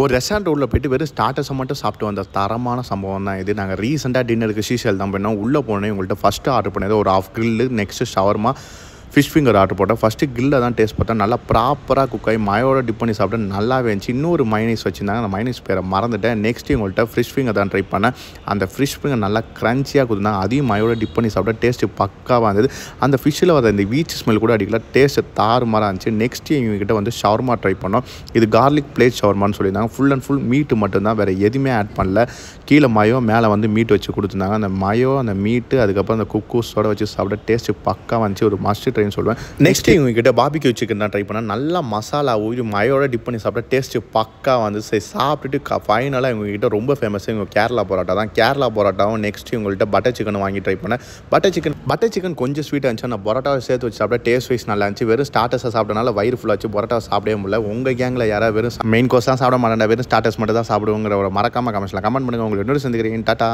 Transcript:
ஒரு ரெஸ்டாரண்ட் உள்ள போய்ட்டு வெறும் ஸ்டார்டர்ஸை மட்டும் சாப்பிட்டு வந்த தரமான சம்பவம் தான் இது. நாங்கள் ரீசெண்டாக டின்னருக்கு சீஷல் தான் பண்ணோம். உள்ளே போனோம், உங்கள்கிட்ட ஃபஸ்ட்டு ஆர்டர் பண்ணது ஒரு half grill, next shawarma, fish finger order போட்டேன். ஃபஸ்ட்டு கில்லை தான் டேஸ்ட் பார்த்தேன். நல்லா ப்ராப்பராக குக் ஆகி மயோட டிப் பண்ணி சாப்பிட்டேன், நல்லாவே இருந்துச்சு. இன்னொரு மைனஸ் வச்சுருந்தாங்க, அந்த மைனஸ் பேரை மறந்துட்டேன். நெக்ஸ்ட்டு உங்கள்கிட்ட ஃபிஷ் ஃபிங்கர் தான் ட்ரை பண்ணேன். அந்த ஃபிஷ் ஃபிங்கர் நல்லா க்ரன்ச்சியாக கொடுத்தாங்க, அதையும் மயோட டிப் பண்ணி சாப்பிட்டேன். டேஸ்ட்டு பக்காவாக இருந்தது. அந்த ஃபிஷ்ஷில் வர இந்த பீச் ஸ்மெல் கூட அடிக்கல, டேஸ்ட்டு தாறுமாறாக இருந்துச்சு. நெக்ஸ்ட்டு எங்ககிட்ட வந்து ஷவர்மா ட்ரை பண்ணோம். இது கார்லிக் பிளேட் ஷவர்மான்னு சொல்லியிருந்தாங்க. ஃபுல் அண்ட் ஃபுல் மீட்டு மட்டும்தான், வேறு எதுவுமே ஆட் பண்ணல. கீழே மயோ, மேலே வந்து மீட் வச்சு கொடுத்துருந்தாங்க. அந்த மயோ, அந்த மீட்டு, அதுக்கப்புறம் அந்த குக்கூஸோட வச்சு சாப்பிட டேஸ்ட்டு பக்காவாக இருந்துச்சு. ஒரு மஸ்ட் ட்ரைன்னு சொல்லுவேன். நெக்ஸ்ட் இவங்ககிட்ட பாபிக்யூ சிக்கன் தான் ட்ரை பண்ணேன். நல்லா மசாலா ஊறி மயோட டிப் பண்ணி சாப்பிட்டா டேஸ்ட்டு பக்கா வந்து சரி சாப்பிட்டுட்டு ஃபைனலாக இவங்ககிட்ட ரொம்ப ஃபேமஸ் இவங்க கேரளா பரோட்டா தான். கேரளா பரோட்டாவும் நெக்ஸ்ட் இவங்கள்ட்ட பட்டர் சிக்கன் வாங்கி ட்ரை பண்ணேன். பட்டர் சிக்கன் கொஞ்சம் ஸ்வீட்டாக இருந்துச்சு. நான் பரோட்டாவை சேர்த்து வச்சு சாப்பிட்டா டேஸ்ட் வைஸ் நல்லா இருந்துச்சு. வெறும் ஸ்டார்டர்ஸை சாப்பிட்டனால வயிறு ஃபுல்லாச்சு, பரோட்டாவை சாப்பிடவே முடியல. உங்கள் கேங்கில் யாராவது வெறும் மெயின் கோர்ஸ் தான் சாப்பிட மாட்டேன், வெறும் ஸ்டார்டர்ஸ் மட்டும் தான் சாப்பிடுவோங்கிற ஒரு மறக்காம கமெண்ட்ஸில் கமெண்ட் பண்ணுங்கள். உங்களுக்கு இன்னொரு சந்திக்கிறீங்க. டாட்டா.